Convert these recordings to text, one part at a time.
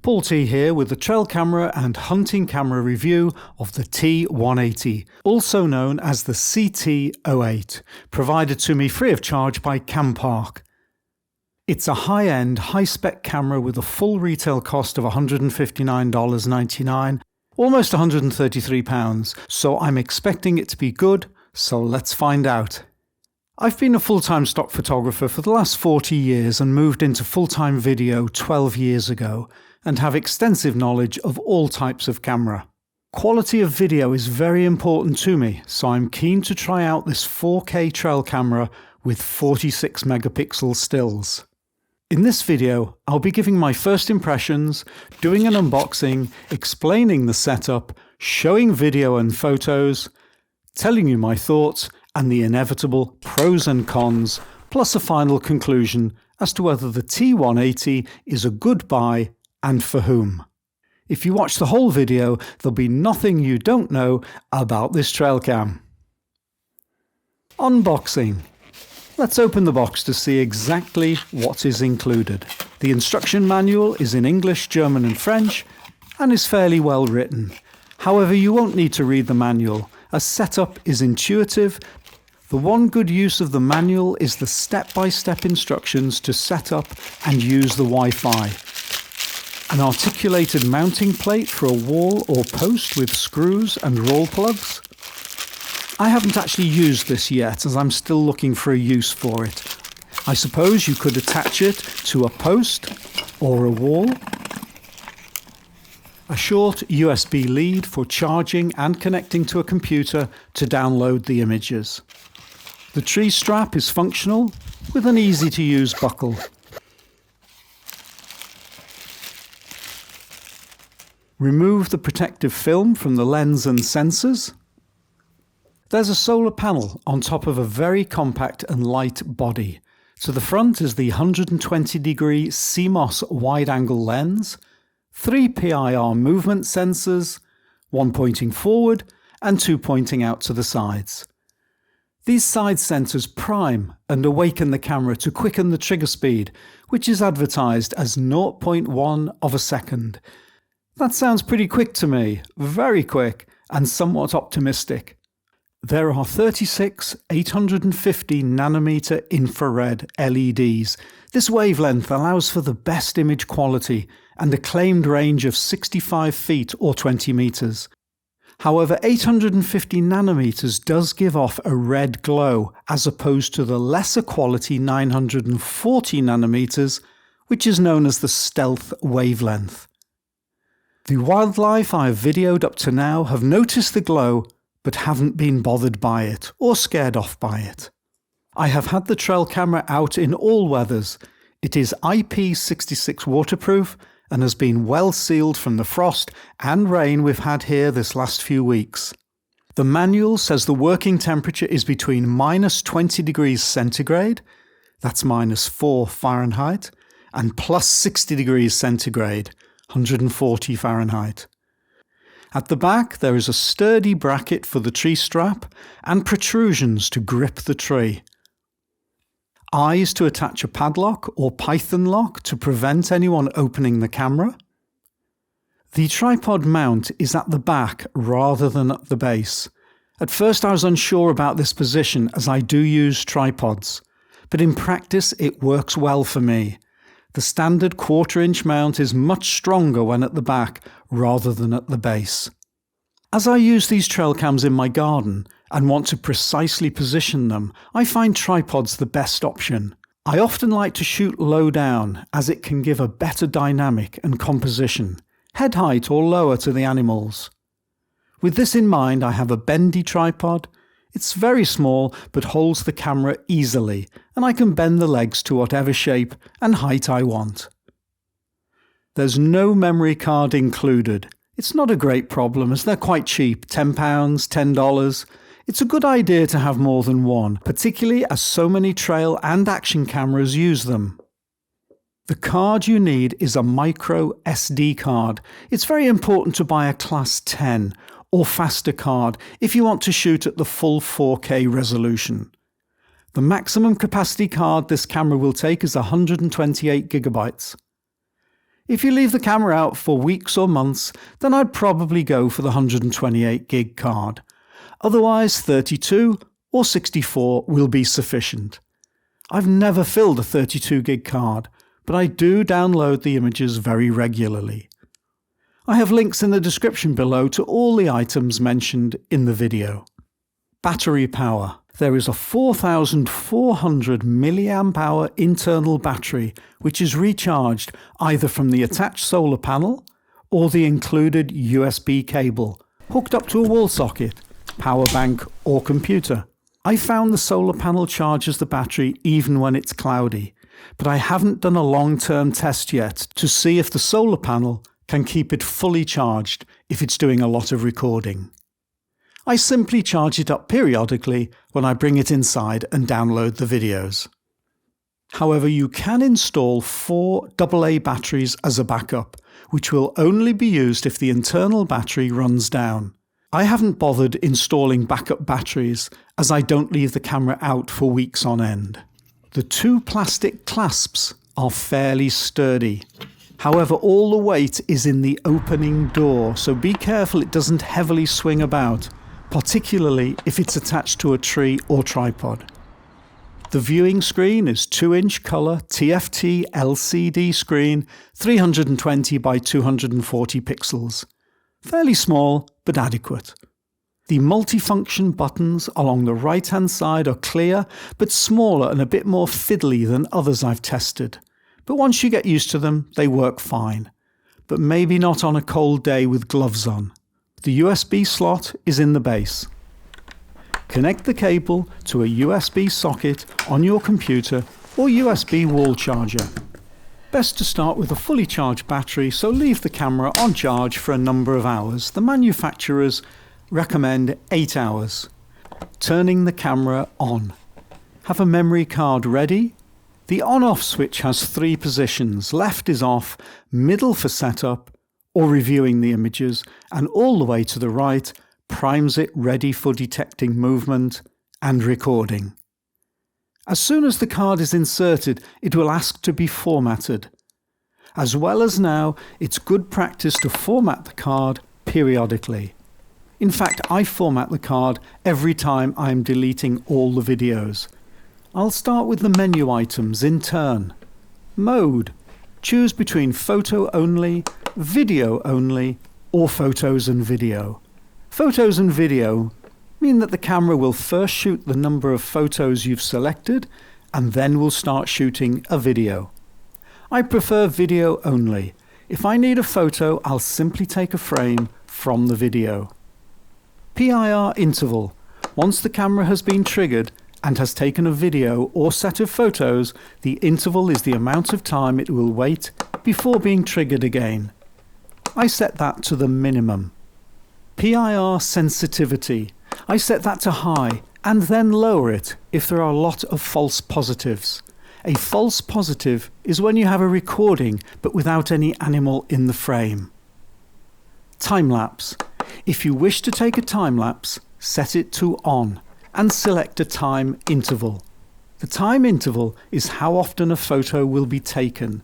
Paul T here with the trail camera and hunting camera review of the T180, also known as the CT08, provided to me free of charge by Campark. It's a high-end, high-spec camera with a full retail cost of $159.99, almost £133, so I'm expecting it to be good, so let's find out. I've been a full-time stock photographer for the last 40 years and moved into full-time video 12 years ago, and have extensive knowledge of all types of camera. Quality of video is very important to me, so I'm keen to try out this 4K trail camera with 46 megapixel stills. In this video, I'll be giving my first impressions, doing an unboxing, explaining the setup, showing video and photos, telling you my thoughts and the inevitable pros and cons, plus a final conclusion as to whether the T180 is a good buy and for whom. If you watch the whole video, there'll be nothing you don't know about this trail cam. Unboxing. Let's open the box to see exactly what is included. The instruction manual is in English, German and French and is fairly well written. However, you won't need to read the manual, as setup is intuitive. The one good use of the manual is the step-by-step instructions to set up and use the Wi-Fi. An articulated mounting plate for a wall or post with screws and roll plugs. I haven't actually used this yet, as I'm still looking for a use for it. I suppose you could attach it to a post or a wall. A short USB lead for charging and connecting to a computer to download the images. The tree strap is functional with an easy-to-use buckle. Remove the protective film from the lens and sensors. There's a solar panel on top of a very compact and light body. To the front is the 120-degree CMOS wide-angle lens, 3 PIR movement sensors, 1 pointing forward and 2 pointing out to the sides. These side sensors prime and awaken the camera to quicken the trigger speed, which is advertised as 0.1 of a second. That sounds pretty quick to me, very quick and somewhat optimistic. There are 36 850 nanometer infrared LEDs. This wavelength allows for the best image quality and a claimed range of 65 feet or 20 meters. However, 850 nanometers does give off a red glow as opposed to the lesser quality 940 nanometers, which is known as the stealth wavelength. The wildlife I have videoed up to now have noticed the glow but haven't been bothered by it or scared off by it. I have had the trail camera out in all weathers. It is IP66 waterproof and has been well sealed from the frost and rain we've had here this last few weeks. The manual says the working temperature is between minus 20 degrees centigrade, that's minus 4 Fahrenheit, and plus 60 degrees centigrade, 140 Fahrenheit. At the back there is a sturdy bracket for the tree strap and protrusions to grip the tree. Eyes to attach a padlock or python lock to prevent anyone opening the camera. The tripod mount is at the back rather than at the base. At first I was unsure about this position as I do use tripods, but in practice it works well for me. The standard 1/4 inch mount is much stronger when at the back rather than at the base. As I use these trail cams in my garden and want to precisely position them, I find tripods the best option. I often like to shoot low down as it can give a better dynamic and composition, head height or lower to the animals. With this in mind, I have a bendy tripod. It's very small but holds the camera easily, and I can bend the legs to whatever shape and height I want. There's no memory card included. It's not a great problem as they're quite cheap, £10, $10. It's a good idea to have more than one, particularly as so many trail and action cameras use them. The card you need is a micro SD card. It's very important to buy a class 10 or faster card if you want to shoot at the full 4K resolution. The maximum capacity card this camera will take is 128 gigabytes. If you leave the camera out for weeks or months, then I'd probably go for the 128 gig card. Otherwise, 32 or 64 will be sufficient. I've never filled a 32 gig card, but I do download the images very regularly. I have links in the description below to all the items mentioned in the video. Battery power. There is a 4,400 mAh internal battery which is recharged either from the attached solar panel or the included USB cable, hooked up to a wall socket, power bank or computer. I found the solar panel charges the battery even when it's cloudy, but I haven't done a long-term test yet to see if the solar panel can keep it fully charged if it's doing a lot of recording. I simply charge it up periodically when I bring it inside and download the videos. However, you can install 4 AA batteries as a backup, which will only be used if the internal battery runs down. I haven't bothered installing backup batteries as I don't leave the camera out for weeks on end. The 2 plastic clasps are fairly sturdy. However, all the weight is in the opening door, so be careful it doesn't heavily swing about, particularly if it's attached to a tree or tripod. The viewing screen is 2-inch colour TFT LCD screen, 320 by 240 pixels. Fairly small, but adequate. The multifunction buttons along the right-hand side are clear, but smaller and a bit more fiddly than others I've tested. But once you get used to them, they work fine. But maybe not on a cold day with gloves on. The USB slot is in the base. Connect the cable to a USB socket on your computer or USB wall charger. Best to start with a fully charged battery, so leave the camera on charge for a number of hours. The manufacturers recommend 8 hours. Turning the camera on. Have a memory card ready. The on-off switch has 3 positions. Left is off, middle for setup or reviewing the images, and all the way to the right primes it ready for detecting movement and recording. As soon as the card is inserted, it will ask to be formatted. As well as now, it's good practice to format the card periodically. In fact, I format the card every time I'm deleting all the videos. I'll start with the menu items in turn. Mode. Choose between photo only, video only, or photos and video. Photos and video mean that the camera will first shoot the number of photos you've selected and then will start shooting a video. I prefer video only. If I need a photo, I'll simply take a frame from the video. PIR interval. Once the camera has been triggered and has taken a video or set of photos, the interval is the amount of time it will wait before being triggered again. I set that to the minimum. PIR sensitivity. I set that to high and then lower it if there are a lot of false positives. A false positive is when you have a recording but without any animal in the frame. Time-lapse. If you wish to take a time-lapse, set it to on and select a time interval. The time interval is how often a photo will be taken.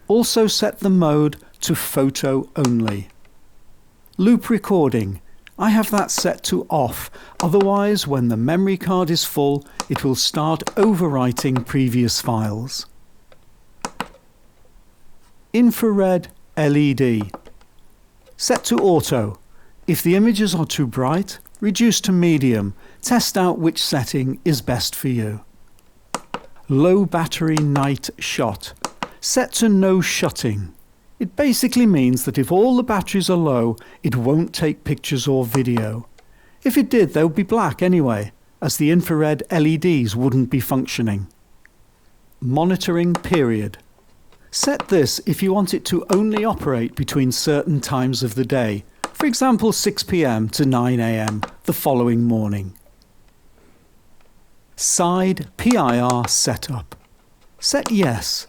Also set the mode to photo only. Loop recording. I have that set to off, otherwise when the memory card is full it will start overwriting previous files. Infrared LED. Set to auto. If the images are too bright, reduce to medium. Test out which setting is best for you. Low battery night shot. Set to no shutting. It basically means that if all the batteries are low, it won't take pictures or video. If it did, they would be black anyway, as the infrared LEDs wouldn't be functioning. Monitoring period. Set this if you want it to only operate between certain times of the day, for example 6 p.m. to 9 a.m. the following morning. Side PIR setup. Set yes.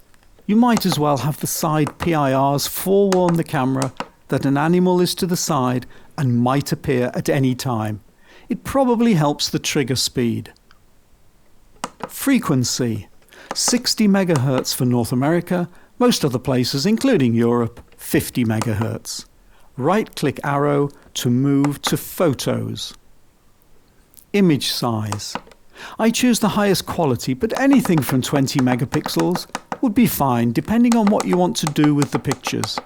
You might as well have the side PIRs forewarn the camera that an animal is to the side and might appear at any time. It probably helps the trigger speed. Frequency. 60 MHz for North America, Most other places, including Europe, 50 MHz. Right-click arrow to move to Photos. Image size. I choose the highest quality, but anything from 20 megapixels would be fine depending on what you want to do with the pictures.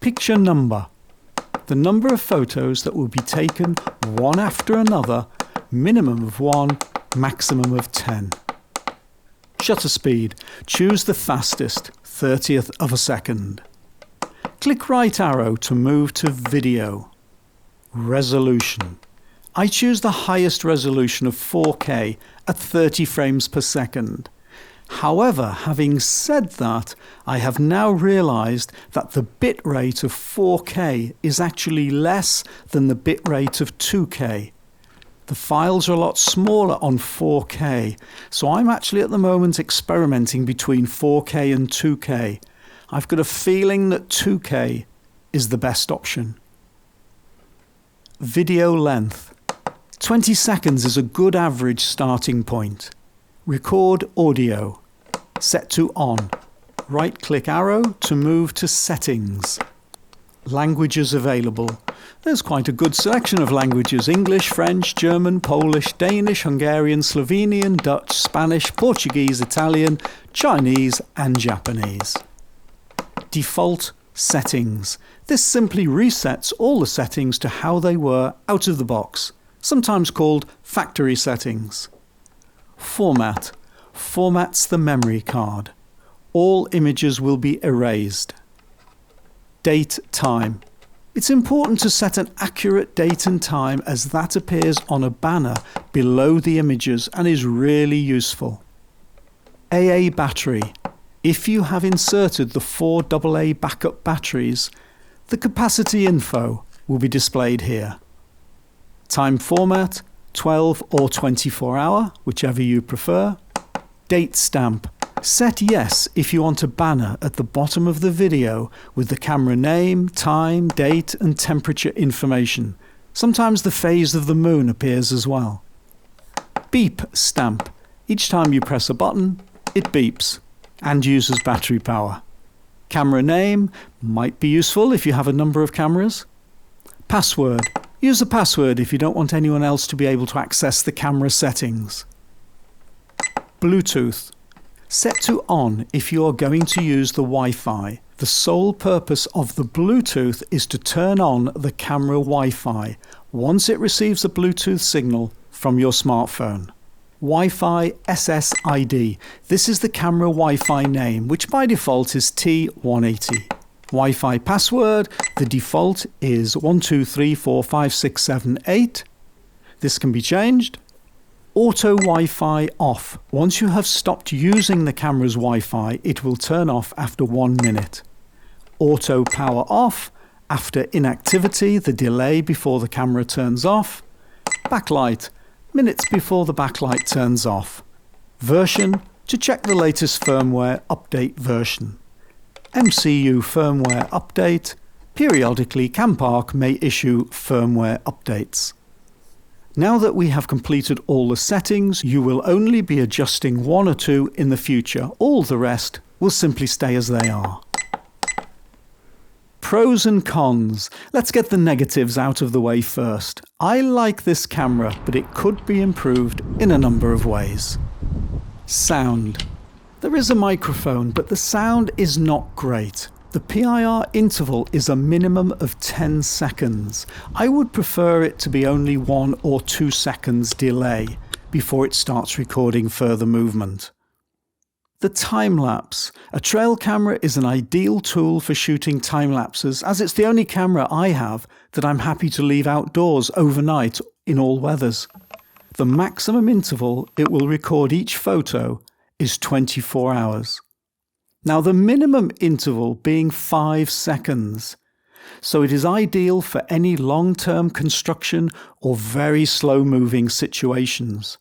Picture number. The number of photos that will be taken one after another, minimum of 1, maximum of 10. Shutter speed. Choose the fastest, 30th of a second. Click right arrow to move to Video. Resolution. I choose the highest resolution of 4K at 30 frames per second. However, having said that, I have now realized that the bit rate of 4K is actually less than the bit rate of 2K. The files are a lot smaller on 4K, so I'm actually at the moment experimenting between 4K and 2K. I've got a feeling that 2K is the best option. Video length. 20 seconds is a good average starting point. Record audio. Set to on. Right-click arrow to move to Settings. Languages available. There's quite a good selection of languages: English, French, German, Polish, Danish, Hungarian, Slovenian, Dutch, Spanish, Portuguese, Italian, Chinese and Japanese. Default settings. This simply resets all the settings to how they were out of the box, sometimes called factory settings. Format. Formats the memory card. All images will be erased. Date, time. It's important to set an accurate date and time, as that appears on a banner below the images and is really useful. AA battery. If you have inserted the 4 AA backup batteries, the capacity info will be displayed here. Time format, 12 or 24 hour, whichever you prefer. Date stamp. Set yes if you want a banner at the bottom of the video with the camera name, time, date and temperature information. Sometimes the phase of the moon appears as well. Beep stamp. Each time you press a button, it beeps and uses battery power. Camera name might be useful if you have a number of cameras. Password. Use a password if you don't want anyone else to be able to access the camera settings. Bluetooth. Set to on if you are going to use the Wi-Fi. The sole purpose of the Bluetooth is to turn on the camera Wi-Fi once it receives a Bluetooth signal from your smartphone. Wi-Fi SSID. This is the camera Wi-Fi name, which by default is T180. Wi-Fi password. The default is 12345678. This can be changed. Auto Wi-Fi off. Once you have stopped using the camera's Wi-Fi, it will turn off after 1 minute. Auto power off. After inactivity, the delay before the camera turns off. Backlight. Minutes before the backlight turns off. Version. To check the latest firmware update version. MCU firmware update. Periodically, Campark may issue firmware updates. Now that we have completed all the settings, you will only be adjusting 1 or 2 in the future. All the rest will simply stay as they are. Pros and cons. Let's get the negatives out of the way first. I like this camera, but it could be improved in a number of ways. Sound. There is a microphone, but the sound is not great. The PIR interval is a minimum of 10 seconds. I would prefer it to be only 1 or 2 seconds delay before it starts recording further movement. The time-lapse. A trail camera is an ideal tool for shooting time-lapses, as it's the only camera I have that I'm happy to leave outdoors overnight in all weathers. The maximum interval it will record each photo is 24 hours. Now the minimum interval being 5 seconds, so it is ideal for any long-term construction or very slow-moving situations.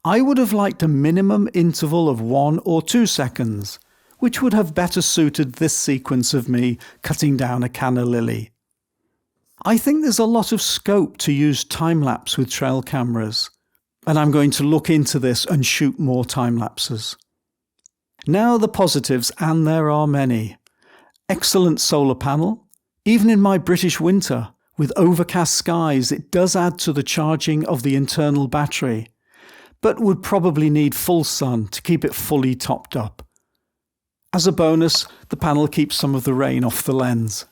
I would have liked a minimum interval of 1 or 2 seconds, which would have better suited this sequence of me cutting down a canna lily. I think there's a lot of scope to use time-lapse with trail cameras, and I'm going to look into this and shoot more time-lapses. Now the positives, and there are many. Excellent solar panel. Even in my British winter, with overcast skies, it does add to the charging of the internal battery, but would probably need full sun to keep it fully topped up. As a bonus, the panel keeps some of the rain off the lens.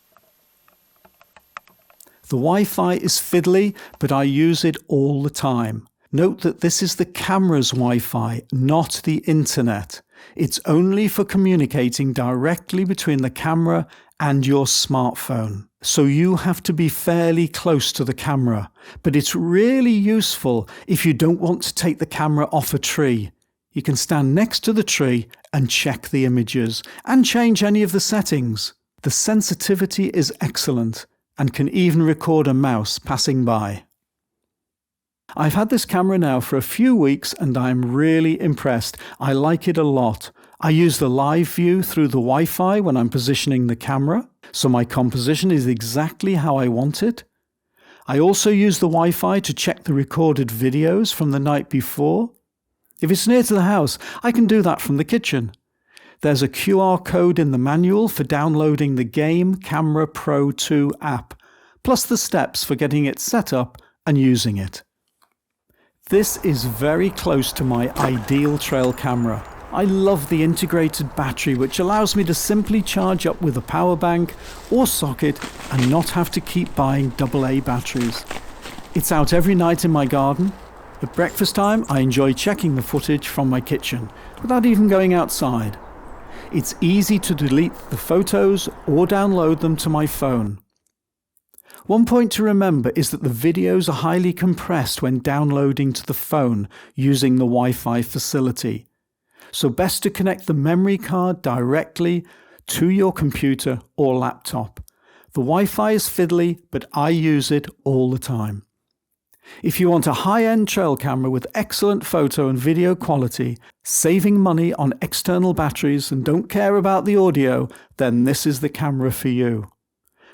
The Wi-Fi is fiddly, but I use it all the time. Note that this is the camera's Wi-Fi, not the internet. It's only for communicating directly between the camera and your smartphone. So you have to be fairly close to the camera, but it's really useful if you don't want to take the camera off a tree. You can stand next to the tree and check the images and change any of the settings. The sensitivity is excellent and can even record a mouse passing by. I've had this camera now for a few weeks and I'm really impressed. I like it a lot. I use the live view through the Wi-Fi when I'm positioning the camera, so my composition is exactly how I want it. I also use the Wi-Fi to check the recorded videos from the night before. If it's near to the house, I can do that from the kitchen. There's a QR code in the manual for downloading the Game Camera Pro 2 app, plus the steps for getting it set up and using it. This is very close to my ideal trail camera. I love the integrated battery, which allows me to simply charge up with a power bank or socket and not have to keep buying AA batteries. It's out every night in my garden. At breakfast time, I enjoy checking the footage from my kitchen without even going outside. It's easy to delete the photos or download them to my phone. One point to remember is that the videos are highly compressed when downloading to the phone using the Wi-Fi facility. So best to connect the memory card directly to your computer or laptop. The Wi-Fi is fiddly, but I use it all the time. If you want a high-end trail camera with excellent photo and video quality, saving money on external batteries and don't care about the audio, then this is the camera for you.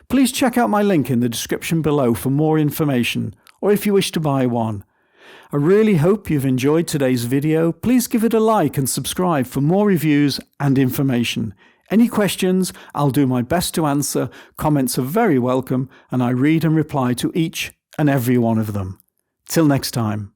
Please check out my link in the description below for more information, or if you wish to buy one. I really hope you've enjoyed today's video. Please give it a like and subscribe for more reviews and information. Any questions, I'll do my best to answer. Comments are very welcome, and I read and reply to each and every one of them. Till next time.